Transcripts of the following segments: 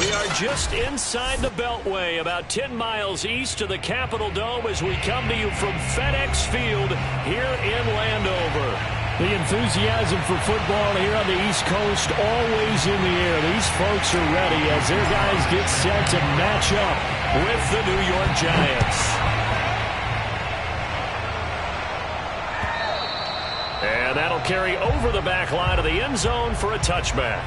We are just inside the Beltway, about 10 miles east of the Capitol Dome as we come to you from FedEx Field here in Landover. The enthusiasm for football here on the East Coast always in the air. These folks are ready as their guys get set to match up with the New York Giants. And that'll carry over the back line of the end zone for a touchback.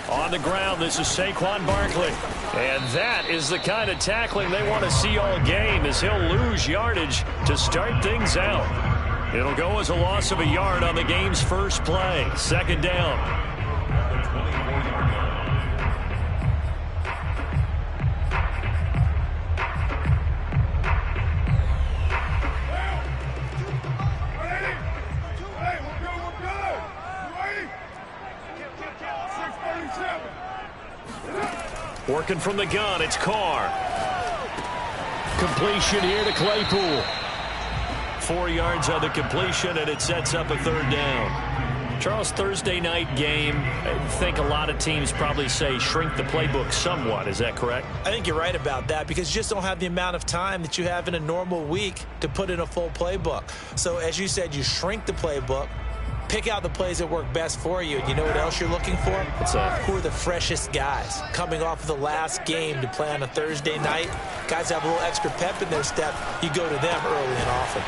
On the ground, this is Saquon Barkley. And that is the kind of tackling they want to see all game, as he'll lose yardage to start things out. It'll go as a loss of a yard on the game's first play. Second down. Working from the gun, it's Carr. Completion here to Claypool. 4 yards on the completion, and it sets up a third down. Charles, Thursday night game, I think a lot of teams probably say shrink the playbook somewhat. Is that correct? I think you're right about that, because you just don't have the amount of time that you have in a normal week to put in a full playbook. So as you said, you shrink the playbook. Pick out the plays that work best for you. You know what else you're looking for? Who are the freshest guys coming off of the last game to play on a Thursday night? Guys have a little extra pep in their step. You go to them early and often.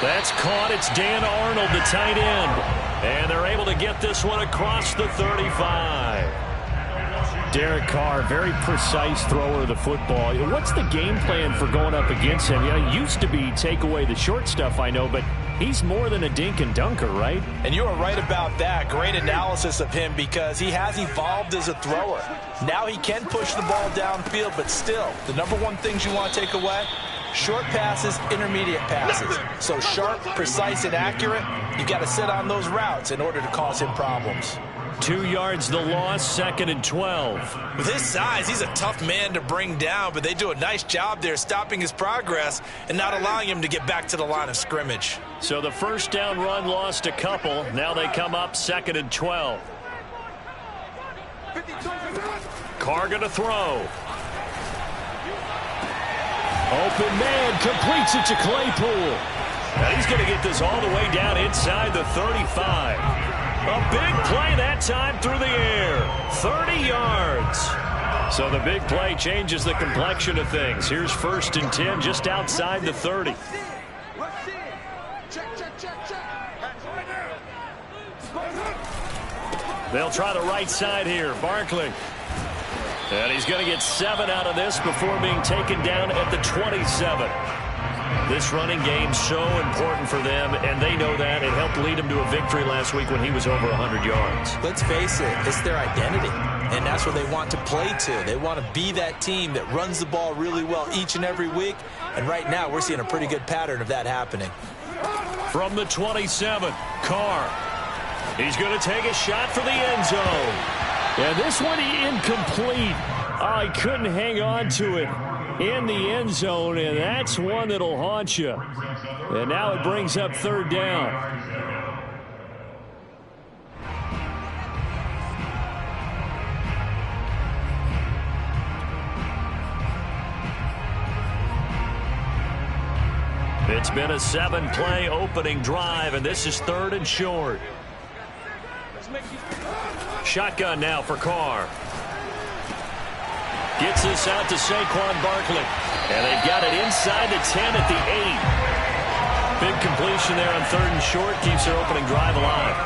That's caught. It's Dan Arnold, the tight end. And they're able to get this one across the 35. Derek Carr, very precise thrower of the football. What's the game plan for going up against him? It used to be take away the short stuff, I know, but he's more than a dink and dunker, right? And you are right about that. Great analysis of him, because he has evolved as a thrower. Now he can push the ball downfield, but still, the number one things you want to take away, short passes, intermediate passes. So sharp, precise, and accurate, you got to sit on those routes in order to cause him problems. 2 yards the loss, second and 12. With his size, he's a tough man to bring down, but they do a nice job there stopping his progress and not allowing him to get back to the line of scrimmage. So the first down run lost a couple. Now they come up second and 12. Carr going to throw. Open man, completes it to Claypool. Now he's going to get this all the way down inside the 35. A big play that time through the air. 30 yards. So the big play changes the complexion of things. Here's first and 10 just outside the 30. They'll try the right side here. Barkley. And he's going to get 7 out of this before being taken down at the 27. This running game so important for them, and they know that. It helped lead them to a victory last week when he was over 100 yards. Let's face it, it's their identity, and that's what they want to play to. They want to be that team that runs the ball really well each and every week, and right now we're seeing a pretty good pattern of that happening. From the 27, Carr. He's going to take a shot for the end zone. Yeah, this one incomplete. Oh, he couldn't hang on to it in the end zone, and that's one that'll haunt you. And now it brings up third down. It's been a 7-play opening drive, and this is third and short. Shotgun now for Carr. Gets this out to Saquon Barkley. And they've got it inside the 10 at the 8. Big completion there on third and short. Keeps their opening drive alive.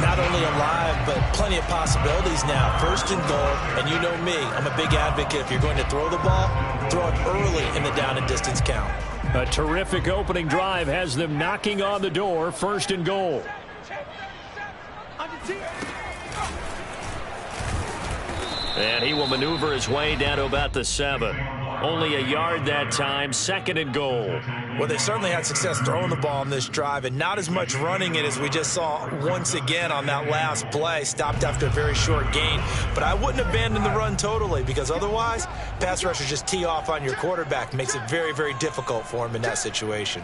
Not only alive, but plenty of possibilities now. First and goal, and you know me, I'm a big advocate. If you're going to throw the ball, throw it early in the down and distance count. A terrific opening drive has them knocking on the door. First and goal. And he will maneuver his way down to about the 7. Only a yard that time, 2nd and goal. Well, they certainly had success throwing the ball on this drive and not as much running it as we just saw once again on that last play. Stopped after a very short gain. But I wouldn't abandon the run totally because otherwise, pass rushers just tee off on your quarterback. Makes it very, very difficult for him in that situation.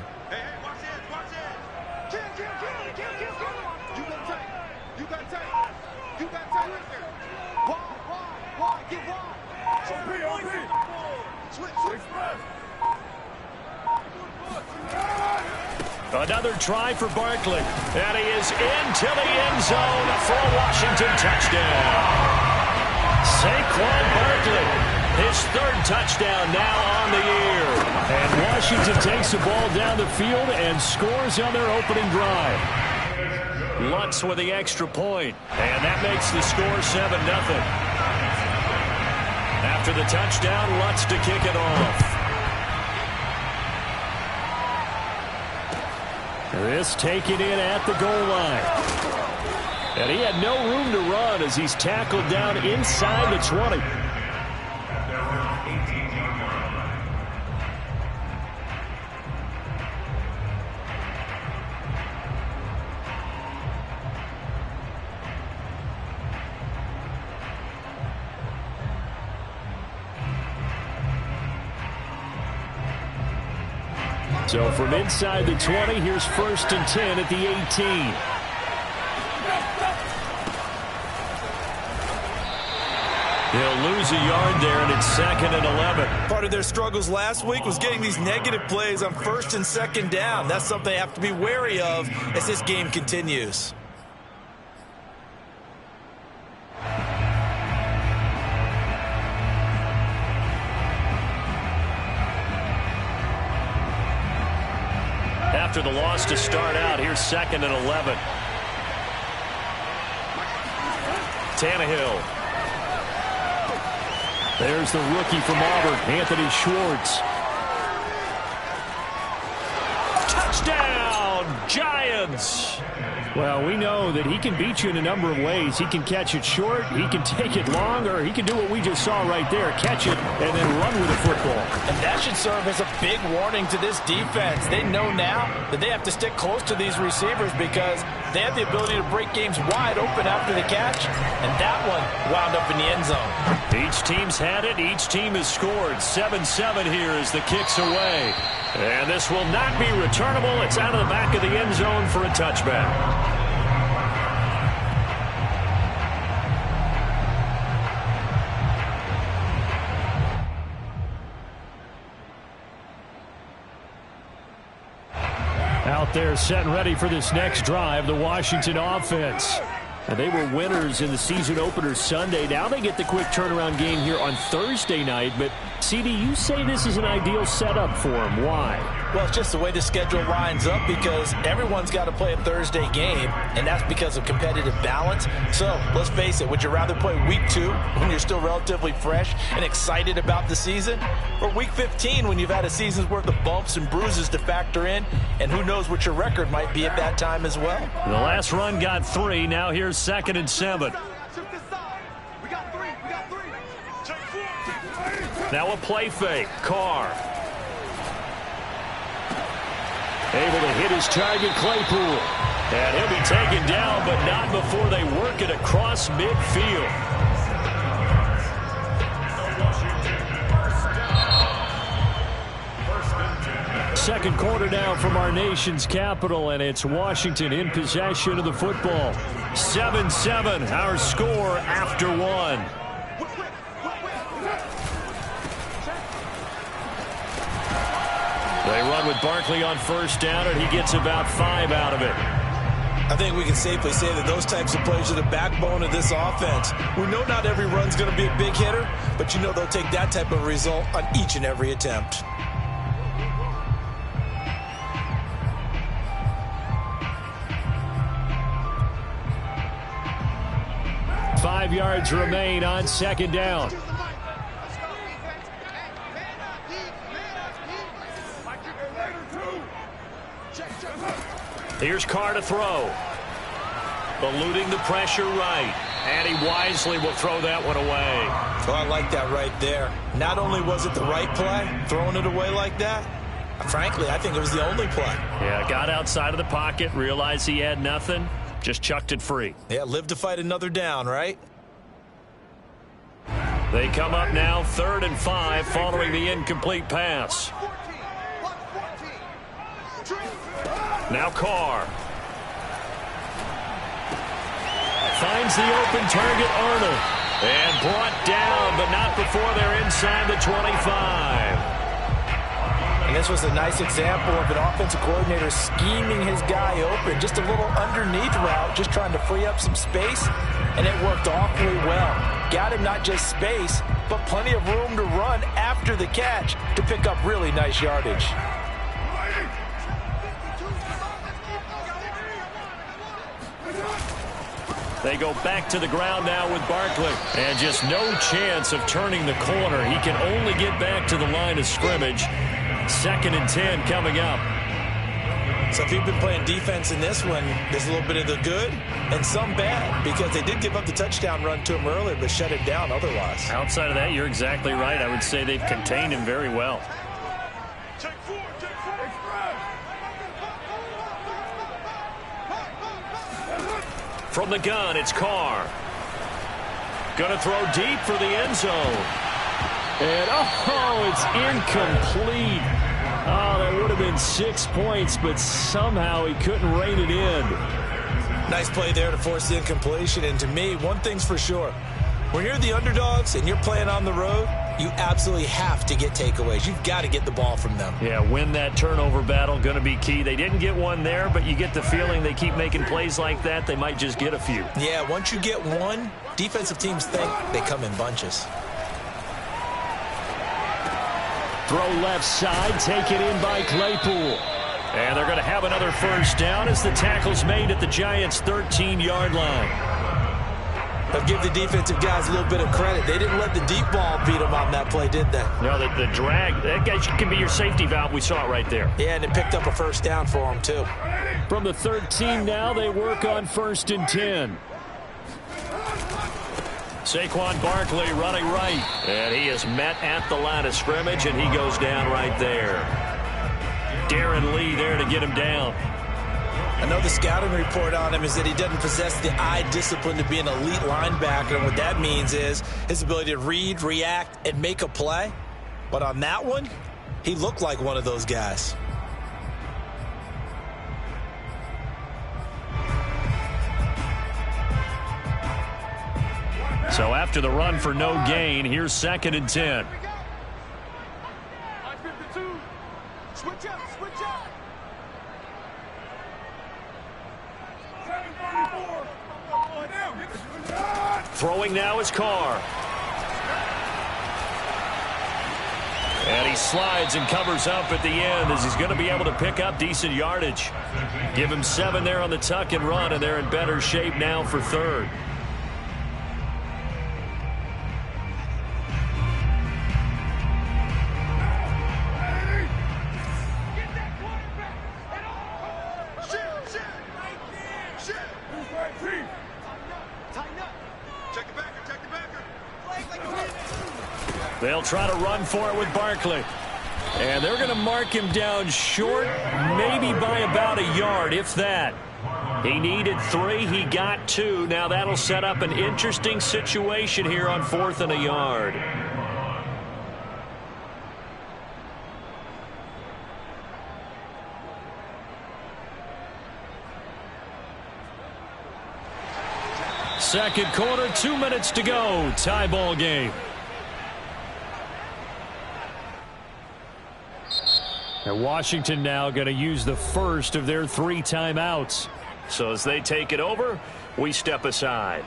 Another try for Barkley. And he is into the end zone for a Washington touchdown. Saquon Barkley, his 3rd touchdown now on the year. And Washington takes the ball down the field and scores on their opening drive. Lutz with the extra point. And that makes the score 7-0. After the touchdown, Lutz to kick it off. This taken in at the goal line. And he had no room to run as he's tackled down inside the 20. So from inside the 20, here's 1st and 10 at the 18. He'll lose a yard there, and it's 2nd and 11. Part of their struggles last week was getting these negative plays on 1st and 2nd down. That's something they have to be wary of as this game continues. After the loss to start out, here's 2nd and 11. Tannehill. There's the rookie from Auburn, Anthony Schwartz. Touchdown, Giants! Well, we know that he can beat you in a number of ways. He can catch it short, he can take it long, or he can do what we just saw right there, catch it and then run with the football. And that should serve as a big warning to this defense. They know now that they have to stick close to these receivers because they have the ability to break games wide open after the catch, and that one wound up in the end zone. Each team's had it. Each team has scored. 7-7 here as the kick's away. And this will not be returnable. It's out of the back of the end zone for a touchback. Out there set and ready for this next drive, the Washington offense. And they were winners in the season opener Sunday. Now they get the quick turnaround game here on Thursday night. But, CD, you say this is an ideal setup for them. Why? Well, it's just the way the schedule lines up because everyone's got to play a Thursday game, and that's because of competitive balance. So, let's face it, would you rather play Week 2 when you're still relatively fresh and excited about the season, or Week 15 when you've had a season's worth of bumps and bruises to factor in, and who knows what your record might be at that time as well? The last run got 3. Now here's 2nd and 7. Now a play fake. Carr. Able to hit his target, Claypool. And he'll be taken down, but not before they work it across midfield. Second quarter now from our nation's capital, and it's Washington in possession of the football. 7-7, our score after 1. They run with Barkley on 1st down, and he gets about 5 out of it. I think we can safely say that those types of plays are the backbone of this offense. We know not every run's going to be a big hitter, but you know they'll take that type of result on each and every attempt. Five yards remain on 2nd down. Here's Carr to throw. Eluding the pressure right. And he wisely will throw that one away. Oh, I like that right there. Not only was it the right play, throwing it away like that, frankly, I think it was the only play. Yeah, got outside of the pocket, realized he had nothing, just chucked it free. Yeah, live to fight another down, right? They come up now 3rd and 5 following the incomplete pass. Now Carr. Finds the open target, Arnold. And brought down, but not before they're inside the 25. And this was a nice example of an offensive coordinator scheming his guy open. Just a little underneath route, just trying to free up some space. And it worked awfully well. Got him not just space, but plenty of room to run after the catch to pick up really nice yardage. They go back to the ground now with Barkley. And just no chance of turning the corner. He can only get back to the line of scrimmage. 2nd and 10 coming up. So if you've been playing defense in this one, there's a little bit of the good and some bad, because they did give up the touchdown run to him earlier, but shut it down otherwise. Outside of that, you're exactly right. I would say they've contained him very well. From the gun, it's Carr. Gonna throw deep for the end zone. And, oh, it's incomplete. Oh, that would have been 6 points, but somehow he couldn't rein it in. Nice play there to force the incompletion. And to me, one thing's for sure. When you're the underdogs and you're playing on the road, you absolutely have to get takeaways. You've got to get the ball from them. Yeah, win that turnover battle, going to be key. They didn't get one there, but you get the feeling they keep making plays like that, they might just get a few. Yeah, once you get one, defensive teams think they come in bunches. Throw left side, taken in by Claypool. And they're going to have another first down as the tackle's made at the Giants' 13-yard line. But give the defensive guys a little bit of credit. They didn't let the deep ball beat them on that play, did they? No, the drag, that guy can be your safety valve. We saw it right there. Yeah, and it picked up a first down for them, too. From the 13 now, they work on 1st and 10. Saquon Barkley running right. And he is met at the line of scrimmage, and he goes down right there. Darren Lee there to get him down. I know the scouting report on him is that he doesn't possess the eye discipline to be an elite linebacker. And what that means is his ability to read, react, and make a play. But on that one, he looked like one of those guys. So after the run for no gain, here's 2nd and 10. Switch up, switch up. Throwing now is Carr. And he slides and covers up at the end as he's going to be able to pick up decent yardage. Give him 7 there on the tuck and run, and they're in better shape now for 3rd. They'll try to run for it with Barkley. And they're going to mark him down short, maybe by about a yard, if that. He needed 3. He got 2. Now that'll set up an interesting situation here on 4th and a yard. Second quarter, 2 minutes to go. Tie ball game. And Washington now going to use the first of their 3 timeouts. So as they take it over, we step aside.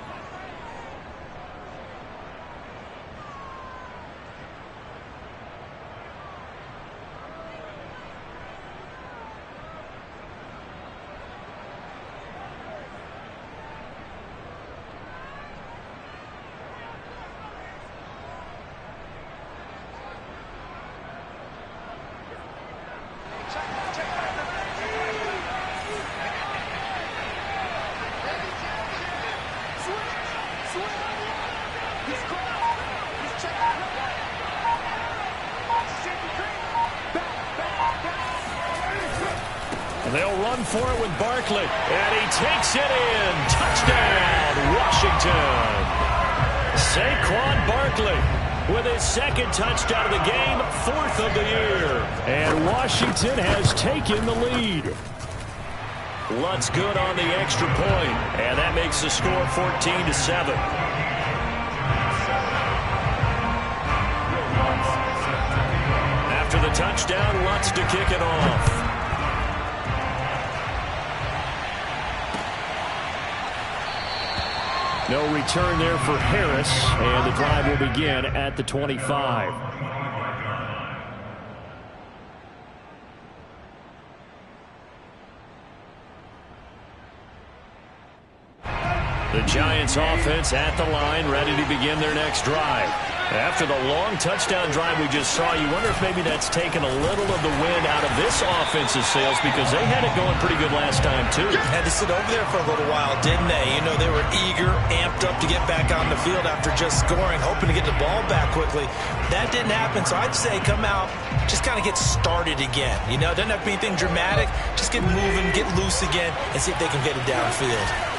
Switch. run for it with Barkley. And he takes it in. Touchdown, Washington. Saquon Barkley with his second touchdown of the game, 4th of the year. And Washington has taken the lead. Lutt's good on the extra point, and that makes the score 14-7. After the touchdown, Lutt's to kick it off. No return there for Harris, and the drive will begin at the 25. The Giants offense at the line, ready to begin their next drive. After the long touchdown drive we just saw, you wonder if maybe that's taken a little of the wind out of this offense's sails, because they had it going pretty good last time, too. Had to sit over there for a little while, didn't they? You know, they were eager, amped up to get back on the field after just scoring, hoping to get the ball back quickly. That didn't happen, so I'd say come out, just kind of get started again. You know, it doesn't have to be anything dramatic. Just get moving, get loose again, and see if they can get it downfield.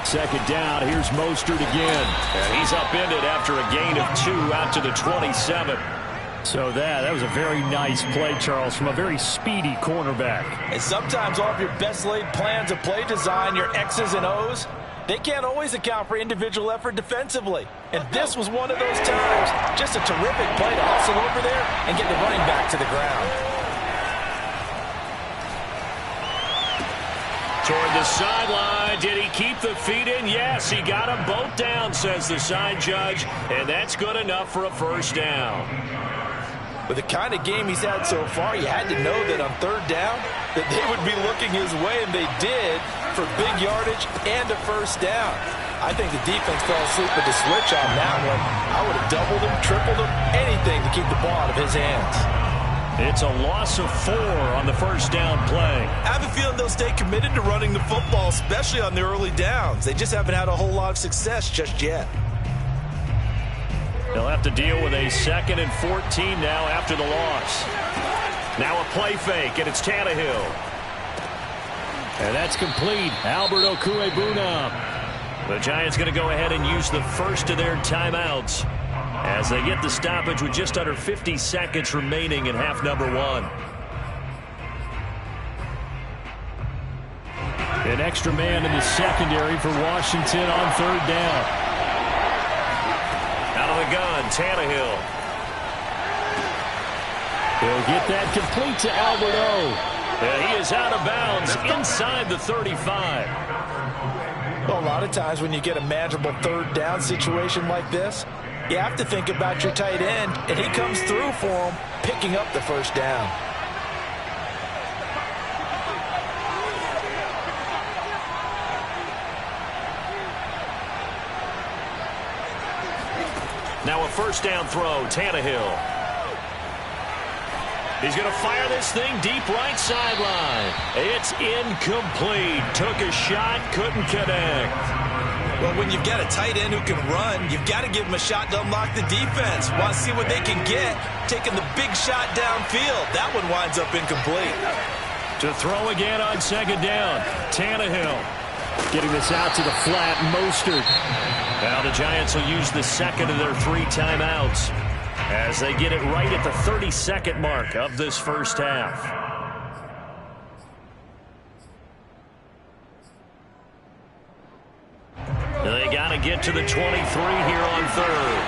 Second down, here's Mostert again. And he's upended after a gain of 2 out to the 27. So that was a very nice play, Charles, from a very speedy cornerback. And sometimes all of your best laid plans of play design, your X's and O's, they can't always account for individual effort defensively. And this was one of those times. Just a terrific play to hustle over there and get the running back to the ground. Toward the sideline. Did he keep the feet in? Yes, he got them both down, says the side judge. And that's good enough for a first down. With the kind of game he's had so far, you had to know that on third down that they would be looking his way, and they did, for big yardage and a first down. I think the defense fell asleep with the switch on that one. I would have doubled him, tripled him, anything to keep the ball out of his hands. It's a loss of 4 on the first down play. I have a feeling they'll stay committed to running the football, especially on the early downs. They just haven't had a whole lot of success just yet. They'll have to deal with a 2nd and 14 now after the loss. Now a play fake, and it's Tannehill. And that's complete. Albert Okwuegbunam. The Giants going to go ahead and use the first of their timeouts as they get the stoppage with just under 50 seconds remaining in half number 1. An extra man in the secondary for Washington on third down. Out of the gun, Tannehill. He'll get that complete to Albert O. And he is out of bounds inside the 35. Well, a lot of times when you get a manageable third down situation like this, you have to think about your tight end, and he comes through for him, picking up the first down. Now a first down throw, Tannehill. He's going to fire this thing deep right sideline. It's incomplete. Took a shot, couldn't connect. Well, when you've got a tight end who can run, you've got to give him a shot to unlock the defense. Want to see what they can get, taking the big shot downfield. That one winds up incomplete. To throw again on second down, Tannehill. Getting this out to the flat, Mostert. Now the Giants will use the second of their 3 timeouts as they get it right at the 32nd mark of this first half. They got to get to the 23 here on third.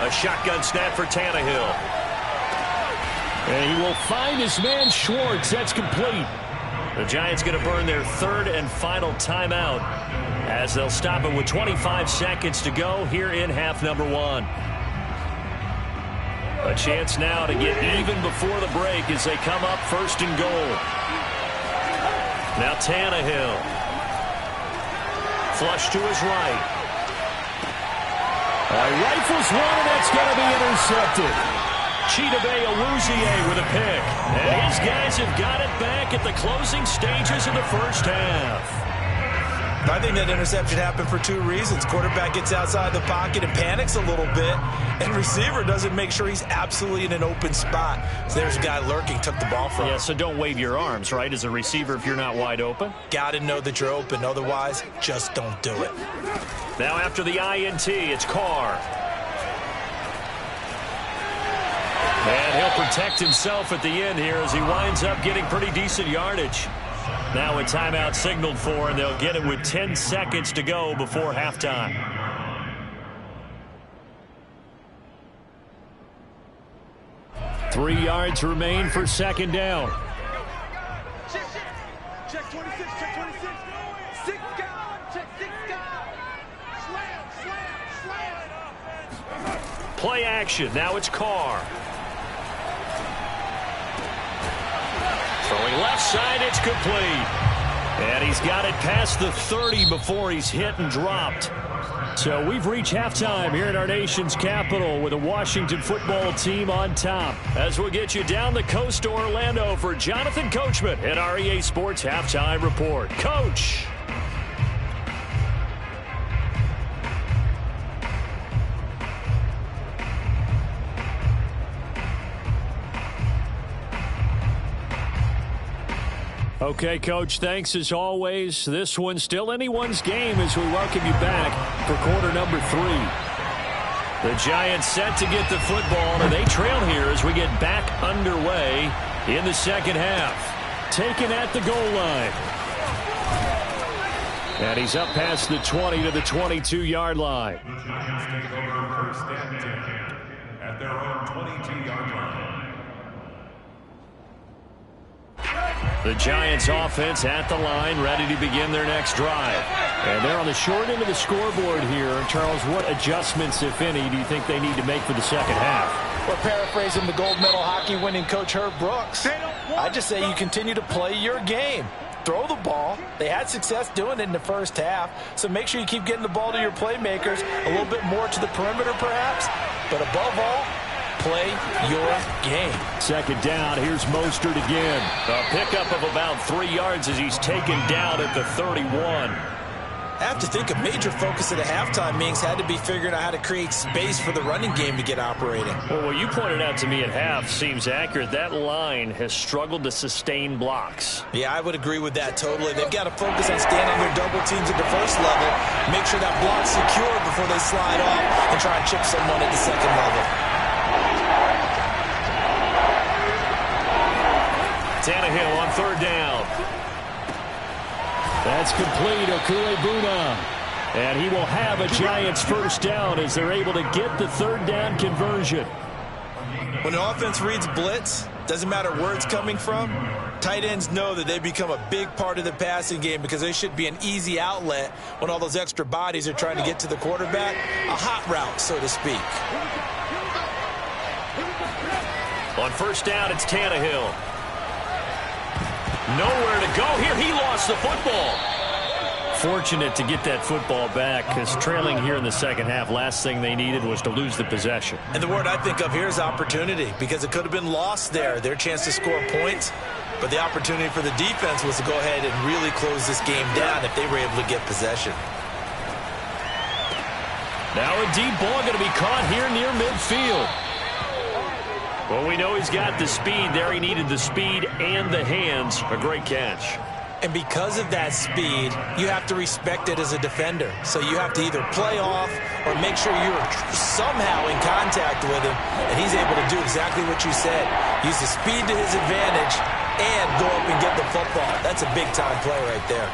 A shotgun snap for Tannehill. And he will find his man Schwartz. That's complete. The Giants going to burn their 3rd and final timeout as they'll stop it with 25 seconds to go here in half number 1. A chance now to get even before the break as they come up 1st and goal. Now Tannehill. Flush to his right. Rifles one, and that's going to be intercepted. Chidobe Awuzie with a pick. And his guys have got it back at the closing stages of the first half. I think that interception happened for two reasons. Quarterback gets outside the pocket and panics a little bit, and receiver doesn't make sure he's absolutely in an open spot. So there's a guy lurking, took the ball from him. Yeah, so don't wave your arms, right, as a receiver if you're not wide open? Got to know that you're open. Otherwise, just don't do it. Now after the INT, it's Carr. And he'll protect himself at the end here as he winds up getting pretty decent yardage. Now a timeout signaled for, and they'll get it with 10 seconds to go before halftime. Three yards remain for second down. Check 26, check 26. Six guard, check six guard. Slam. Play action. Now it's Carr. Throwing left side, it's complete. And he's got it past the 30 before he's hit and dropped. So we've reached halftime here in our nation's capital with a Washington football team on top. As we'll get you down the coast to Orlando for Jonathan Coachman at our EA Sports Halftime Report. Coach. Okay, Coach, thanks as always. This one's still anyone's game as we welcome you back for quarter number 3. The Giants set to get the football, and they trail here as we get back underway in the second half. Taken at the goal line. And he's up past the 20 to the 22-yard line. The Giants take over first and 10 at their own 22-yard line. The Giants offense at the line, ready to begin their next drive. And they're on the short end of the scoreboard here. Charles, what adjustments, if any, do you think they need to make for the second half? We're paraphrasing the gold medal hockey winning coach Herb Brooks. I just say you continue to play your game. Throw the ball. They had success doing it in the first half, so make sure you keep getting the ball to your playmakers, a little bit more to the perimeter perhaps, but above all, play your game. Second down, here's Mostert again. A pickup of about 3 yards as he's taken down at the 31. I have to think a major focus at a halftime meetings had to be figuring out how to create space for the running game to get operating. Well, what you pointed out to me at half seems accurate. That line has struggled to sustain blocks. Yeah, I would agree with that totally. They've got to focus on staying on their double teams at the first level, make sure that block's secure before they slide off and try and chip someone at the second level. Tannehill on third down. That's complete, Okuegbuna. And he will have a Giants first down as they're able to get the third down conversion. When an offense reads blitz, doesn't matter where it's coming from, tight ends know that they become a big part of the passing game because they should be an easy outlet when all those extra bodies are trying to get to the quarterback. A hot route, so to speak. On first down, it's Tannehill. Nowhere to go here. He lost the football. Fortunate to get that football back because trailing here in the second half, last thing they needed was to lose the possession. And the word I think of here is opportunity because it could have been lost there, their chance to score points. But the opportunity for the defense was to go ahead and really close this game down if they were able to get possession. Now a deep ball going to be caught here near midfield. Well, we know he's got the speed there. He needed the speed and the hands. A great catch. And because of that speed, you have to respect it as a defender. So you have to either play off or make sure you're somehow in contact with him, and he's able to do exactly what you said. Use the speed to his advantage and go up and get the football. That's a big-time play right there.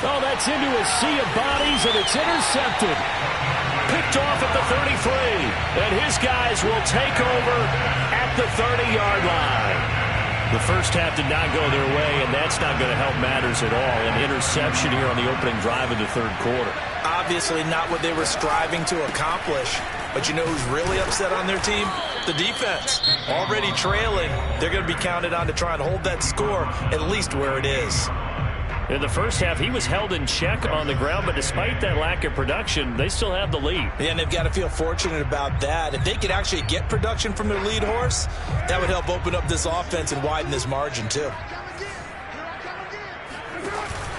Oh, that's into a sea of bodies, and it's intercepted. Picked off at the 33, and his guys will take over at the 30-yard line. The first half did not go their way, and that's not going to help matters at all. An interception here on the opening drive of the third quarter. Obviously not what they were striving to accomplish. But you know who's really upset on their team? The defense. Already trailing, they're going to be counted on to try and hold that score at least where it is. In the first half, he was held in check on the ground, but despite that lack of production, they still have the lead. Yeah, and they've got to feel fortunate about that. If they could actually get production from their lead horse, that would help open up this offense and widen this margin, too.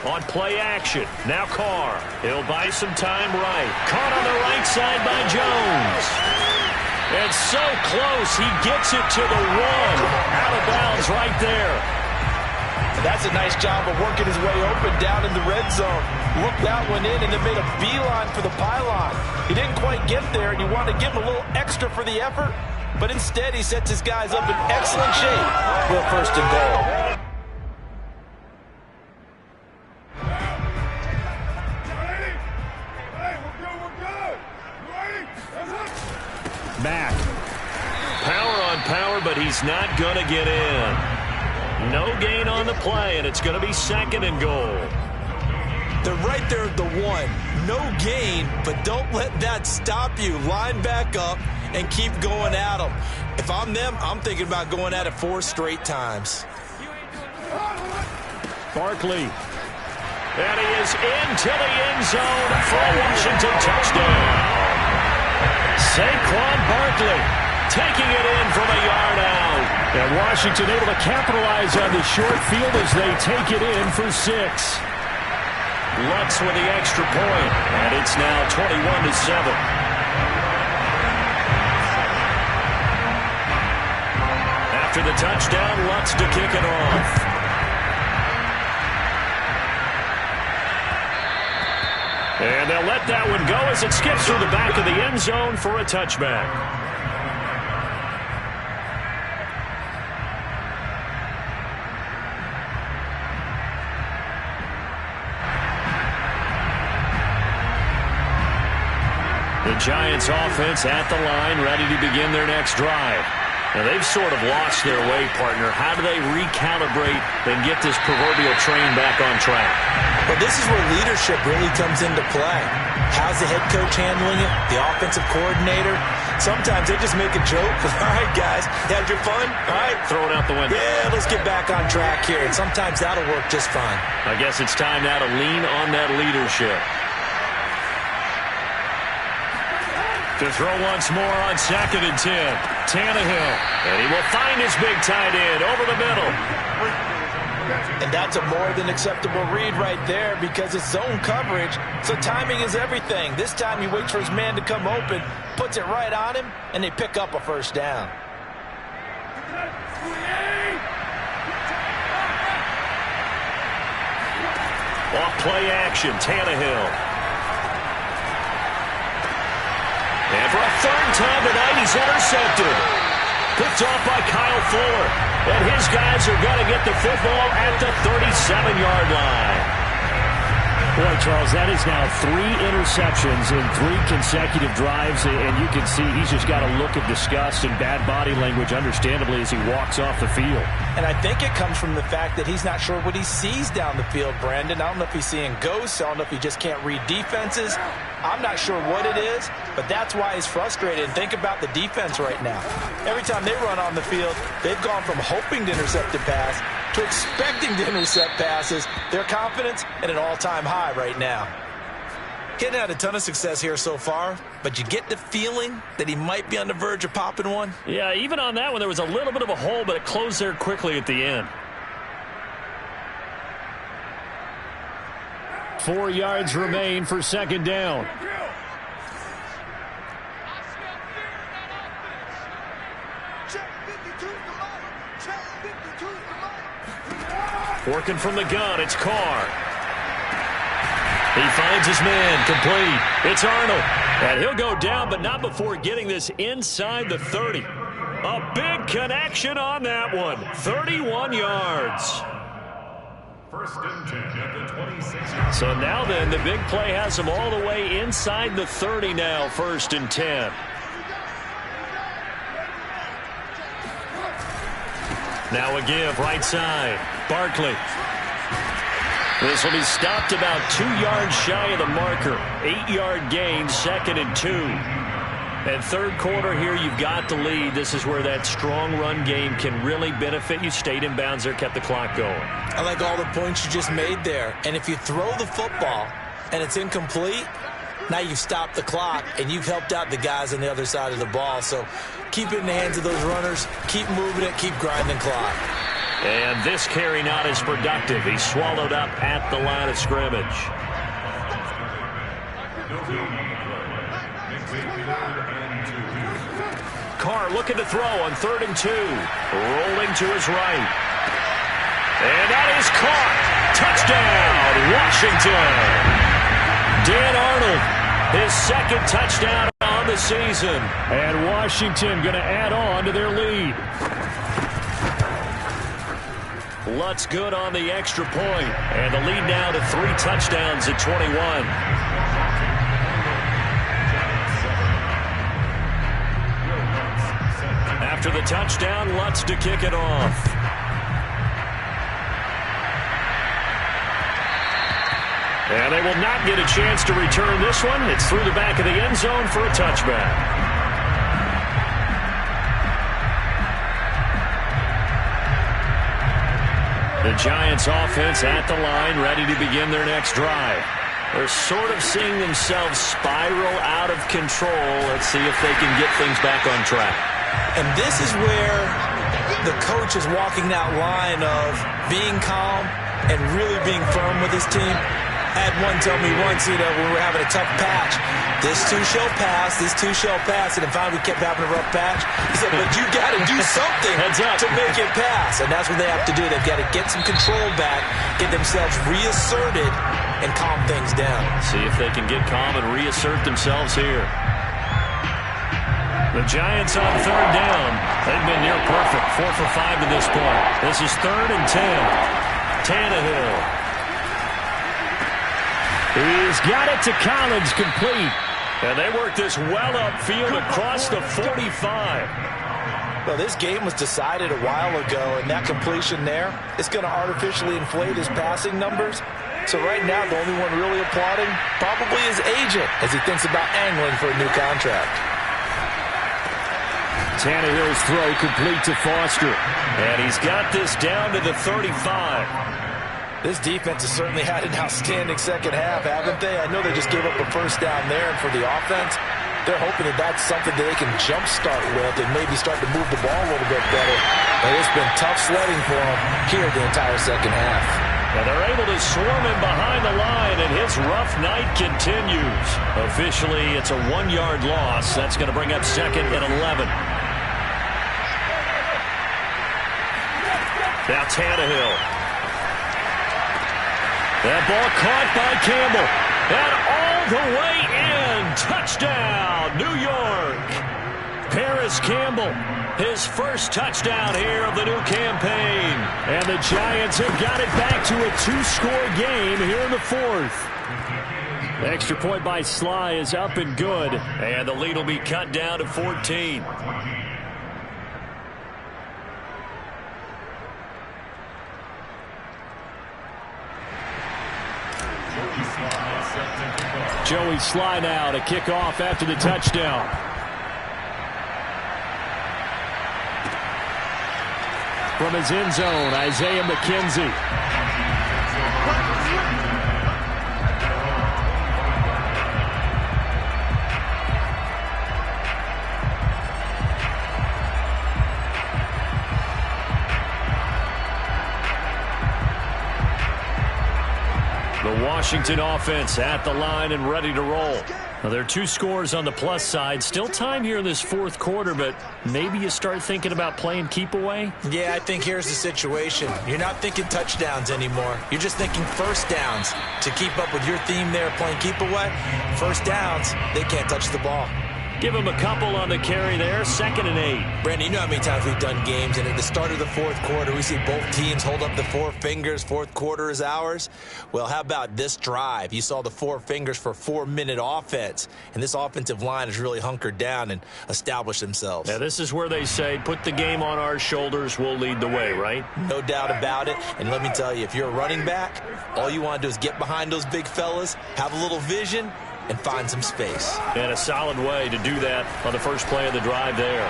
on play action. Now Carr. He'll buy some time right. Caught on the right side by Jones. And so close, he gets it to the 1. Out of bounds right there. That's a nice job of working his way open down in the red zone. Looked that one in and then made a beeline for the pylon. He didn't quite get there, and you want to give him a little extra for the effort, but instead he sets his guys up in excellent shape for a 1st and goal. Back. Power on power, but he's not going to get in. No gain on the play, and it's going to be 2nd and goal. They're right there at the 1. No gain, but don't let that stop you. Line back up and keep going at them. If I'm them, I'm thinking about going at it 4 straight times. Barkley. And he is into the end zone for a Washington touchdown. Saquon Barkley taking it in from a yard out. And Washington able to capitalize on the short field as they take it in for 6. Lutz with the extra point, and it's now 21-7. After the touchdown, Lutz to kick it off. And they'll let that one go as it skips through the back of the end zone for a touchback. The Giants offense at the line, ready to begin their next drive. Now, they've sort of lost their way, partner. How do they recalibrate and get this proverbial train back on track? Well, this is where leadership really comes into play. How's the head coach handling it? The offensive coordinator? Sometimes they just make a joke. All right, guys, you had your fun? All right. Throw it out the window. Yeah, let's get back on track here. And sometimes that'll work just fine. I guess it's time now to lean on that leadership. To throw once more on 2nd and 10. Tannehill. And he will find his big tight end over the middle. And that's a more than acceptable read right there because it's zone coverage, so timing is everything. This time he waits for his man to come open, puts it right on him, and they pick up a 1st down. Off play action, Tannehill. And for a 3rd time tonight, he's intercepted. Picked off by Kyle Fuller. And his guys are going to get the football at the 37-yard line. Boy, Charles, that is now 3 interceptions in 3 consecutive drives, and you can see he's just got a look of disgust and bad body language, understandably, as he walks off the field. And I think it comes from the fact that he's not sure what he sees down the field, Brandon. I don't know if he's seeing ghosts. I don't know if he just can't read defenses. I'm not sure what it is, but that's why he's frustrated. And think about the defense right now. Every time they run on the field, they've gone from hoping to intercept a pass to expecting to intercept passes. Their confidence at an all-time high right now. Hitting had a ton of success here so far, but you get the feeling that he might be on the verge of popping one. Yeah, even on that one, there was a little bit of a hole, but it closed there quickly at the end. 4 yards remain for 2nd down. Working from the gun, it's Carr. He finds his man, complete. It's Arnold. And he'll go down, but not before getting this inside the 30. A big connection on that one. 31 yards. 1st and 10 at the 26. So now then, the big play has him all the way inside the 30 now, 1st and 10. Now a give, right side. Barkley. This will be stopped about 2 yards shy of the marker. 8-yard gain, 2nd and 2. And 3rd quarter here, you've got the lead. This is where that strong run game can really benefit you. Stayed in bounds there, kept the clock going. I like all the points you just made there. And if you throw the football and it's incomplete, now you've stopped the clock and you've helped out the guys on the other side of the ball. So keep it in the hands of those runners. Keep moving it. Keep grinding clock. And this carry not as productive. He's swallowed up at the line of scrimmage. Carr looking to throw on 3rd and 2. Rolling to his right. And that is caught. Touchdown, Washington. Dan Arnold, his 2nd touchdown on the season. And Washington going to add on to their lead. Lutz good on the extra point. And the lead now to 3 touchdowns at 21. After the touchdown, Lutz to kick it off. And they will not get a chance to return this one. It's through the back of the end zone for a touchback. The Giants offense at the line, ready to begin their next drive. They're sort of seeing themselves spiral out of control. Let's see if they can get things back on track. And this is where the coach is walking that line of being calm and really being firm with his team. I had one tell me once, when we were having a tough patch, this too shall pass, this too shall pass, and then finally we kept having a rough patch. He said, but you got to do something to make it pass, and that's what they have to do. They've got to get some control back, get themselves reasserted, and calm things down. See if they can get calm and reassert themselves here. The Giants on 3rd down. They've been near perfect, 4 for 5 to this point. This is 3rd and 10. Tannehill. He's got it to Collins, complete. And they work this well upfield across the 45. Well, this game was decided a while ago, and that completion there is going to artificially inflate his passing numbers. So right now, the only one really applauding probably his agent as he thinks about angling for a new contract. Tannehill's throw complete to Foster. And he's got this down to the 35. This defense has certainly had an outstanding second half, haven't they? I know they just gave up a first down there, and for the offense, they're hoping that that's something that they can jumpstart with and maybe start to move the ball a little bit better. But it's been tough sledding for them here the entire second half. And they're able to swarm him behind the line, and his rough night continues. Officially, it's a 1-yard loss. That's going to bring up 2nd and 11. Now Tannehill. That ball caught by Campbell. And all the way in. Touchdown, New York. Paris Campbell, his first touchdown here of the new campaign. And the Giants have got it back to a 2-score game here in the 4th. The extra point by Sly is up and good. And the lead will be cut down to 14. Joey Sly now to kick off after the touchdown. From his end zone, Isaiah McKenzie. The Washington offense at the line and ready to roll. Now, there are 2 scores on the plus side. Still time here in this 4th quarter, but maybe you start thinking about playing keep away? Yeah, I think here's the situation. You're not thinking touchdowns anymore. You're just thinking first downs. To keep up with your theme there, playing keep away, first downs, they can't touch the ball. Give him a couple on the carry there, 2nd and 8. Brandon, you know how many times we've done games, and at the start of the 4th quarter, we see both teams hold up the 4 fingers, 4th quarter is ours. Well, how about this drive? You saw the 4 fingers for 4-minute offense, and this offensive line has really hunkered down and established themselves. Now, this is where they say, put the game on our shoulders, we'll lead the way, right? No doubt about it, and let me tell you, if you're a running back, all you want to do is get behind those big fellas, have a little vision, and find some space. And a solid way to do that on the first play of the drive there.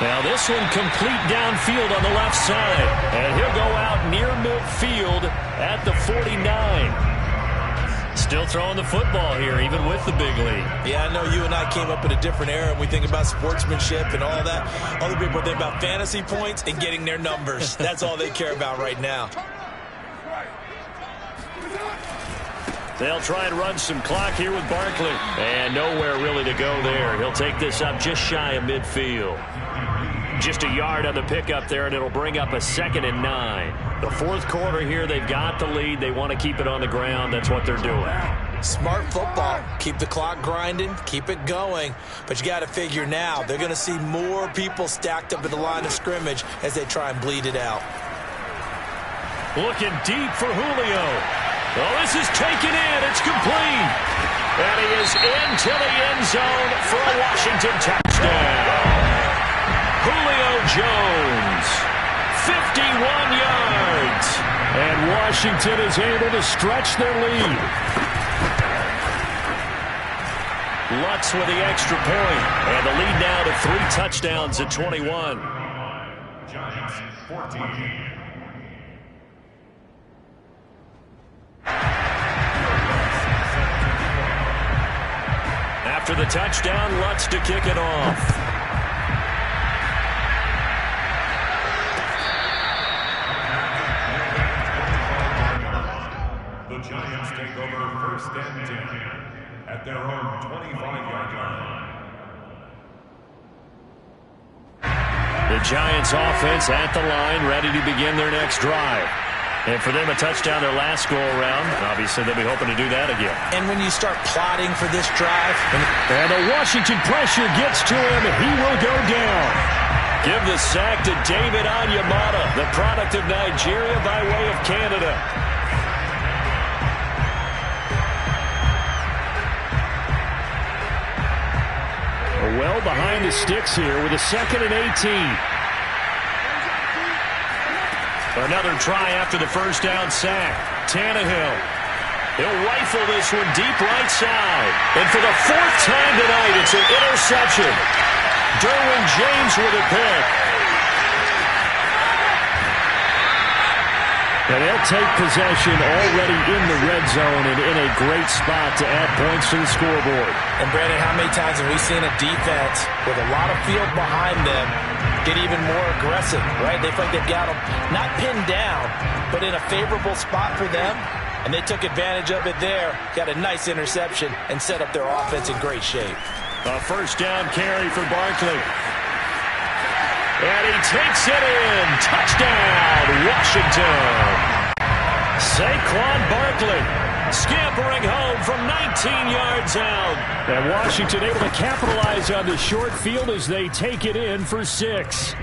Now this one complete downfield on the left side. And he'll go out near midfield at the 49. Still throwing the football here, even with the big lead. Yeah, I know you and I came up in a different era, and we think about sportsmanship and all that. Other people think about fantasy points and getting their numbers. That's all they care about right now. They'll try and run some clock here with Barkley. And nowhere really to go there. He'll take this up just shy of midfield. Just a yard on the pickup there, and it'll bring up a 2nd and 9. The fourth quarter here, they've got the lead. They want to keep it on the ground. That's what they're doing. Smart football. Keep the clock grinding. Keep it going. But you got to figure now, they're going to see more people stacked up at the line of scrimmage as they try and bleed it out. Looking deep for Julio. Oh, this is taken in. It's complete. And he is into the end zone for a Washington touchdown. Julio Jones, 51 yards. And Washington is able to stretch their lead. Lutz with the extra point. And the lead now to 3 touchdowns at 21. Giants 14. After the touchdown, Lutz to kick it off. The Giants take over 1st and 10 at their own 25-yard line. The Giants offense at the line, ready to begin their next drive. And for them, a touchdown their last go-around. Obviously, they'll be hoping to do that again. And when you start plotting for this drive... And the Washington pressure gets to him, and he will go down. Give the sack to David Onyemata, the product of Nigeria by way of Canada. Well behind the sticks here with a 2nd and 18. Another try after the first down sack. Tannehill. He'll rifle this one deep right side. And for the 4th time tonight, it's an interception. Derwin James with a pick. And they'll take possession already in the red zone and in a great spot to add points to the scoreboard. And, Brandon, how many times have we seen a defense with a lot of field behind them get even more aggressive, right? They feel like they've got them not pinned down, but in a favorable spot for them, and they took advantage of it there, got a nice interception, and set up their offense in great shape. A first down carry for Barkley. And he takes it in. Touchdown, Washington. Saquon Barkley scampering home from 19 yards out. And Washington able to capitalize on the short field as they take it in for 6.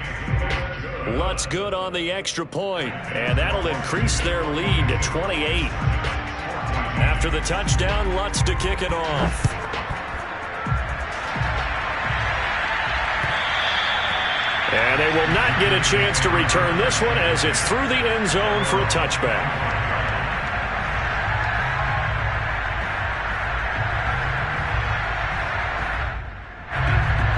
Lutz good on the extra point, and that'll increase their lead to 28. After the touchdown, Lutz to kick it off. And they will not get a chance to return this one as it's through the end zone for a touchback.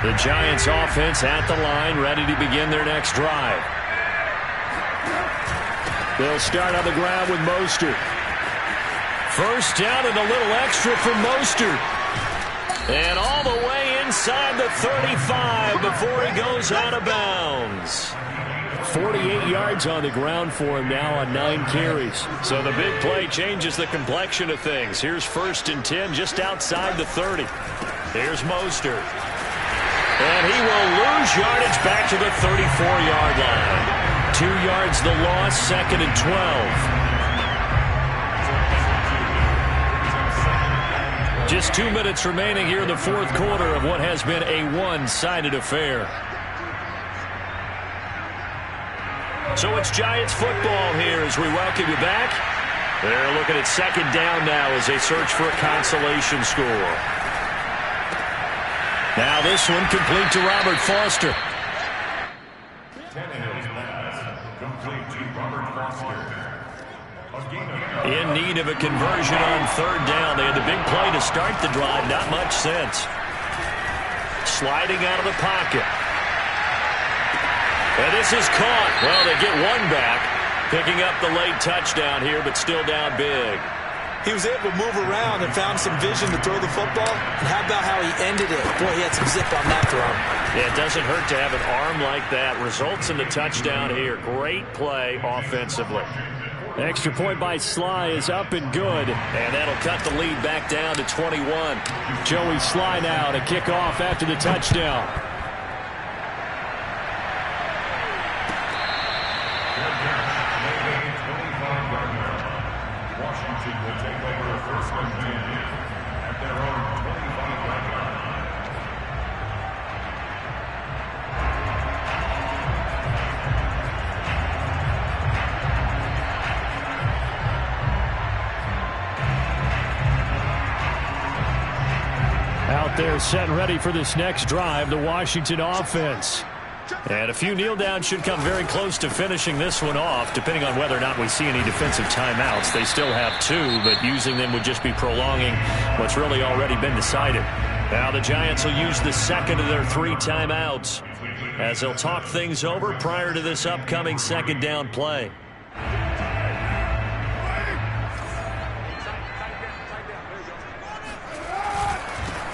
The Giants offense at the line, ready to begin their next drive. They'll start on the ground with Mostert. First down and a little extra for Mostert. And all the way inside the 35 before he goes out of bounds. 48 yards on the ground for him now on 9 carries. So the big play changes the complexion of things. Here's 1st and 10 just outside the 30. Here's Mostert. And he will lose yardage back to the 34-yard line. 2 yards the loss, 2nd and 12. Just 2 minutes remaining here in the fourth quarter of what has been a one-sided affair. So it's Giants football here as we welcome you back. They're looking at 2nd down now as they search for a consolation score. Now this one complete to Robert Foster. Tannehill's pass complete to Robert Foster. In need of a conversion on 3rd down. They had the big play to start the drive. Not much sense. Sliding out of the pocket. And this is caught. Well, they get one back. Picking up the late touchdown here, but still down big. He was able to move around and found some vision to throw the football. And how about how he ended it? Boy, he had some zip on that throw. Yeah, it doesn't hurt to have an arm like that. Results in the touchdown here. Great play offensively. Extra point by Sly is up and good. And that'll cut the lead back down to 21. Joey Sly now to kick off after the touchdown. Washington will take over first and 10 at their own 25-yard line. Out there set and ready for this next drive, the Washington offense. And a few kneel downs should come very close to finishing this one off, depending on whether or not we see any defensive timeouts. They still have 2, but using them would just be prolonging what's really already been decided. Now the Giants will use the second of their 3 timeouts as they'll talk things over prior to this upcoming second down play.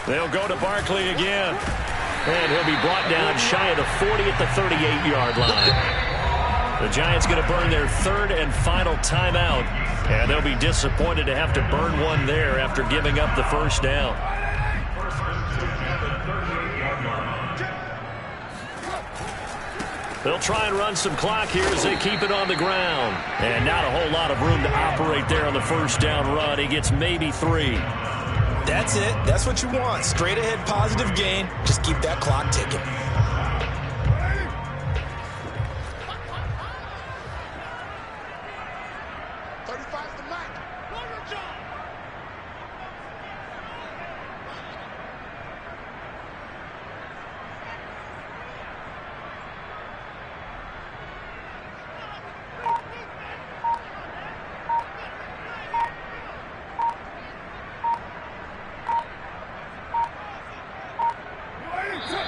They'll go to Barkley again. And he'll be brought down shy of the 40 at the 38-yard line. The Giants going to burn their 3rd and final timeout. And they'll be disappointed to have to burn one there after giving up the first down. They'll try and run some clock here as they keep it on the ground. And not a whole lot of room to operate there on the first down run. He gets maybe 3. That's it. That's what you want. Straight ahead, positive gain. Just keep that clock ticking.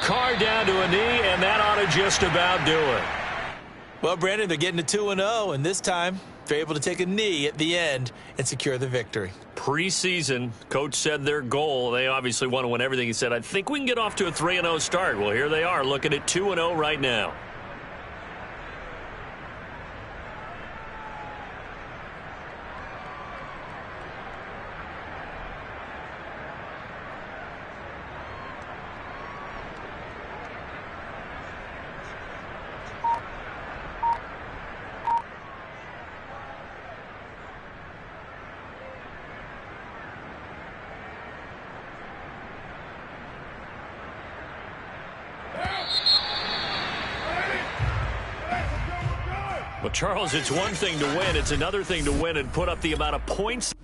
Carr down to a knee, and that ought to just about do it. Well, Brandon, they're getting to 2-0, and this time they're able to take a knee at the end and secure the victory. Preseason, coach said their goal, they obviously want to win everything. He said, I think we can get off to a 3-0 start. Well, here they are looking at 2-0 right now. Well, Charles, it's one thing to win. It's another thing to win and put up the amount of points.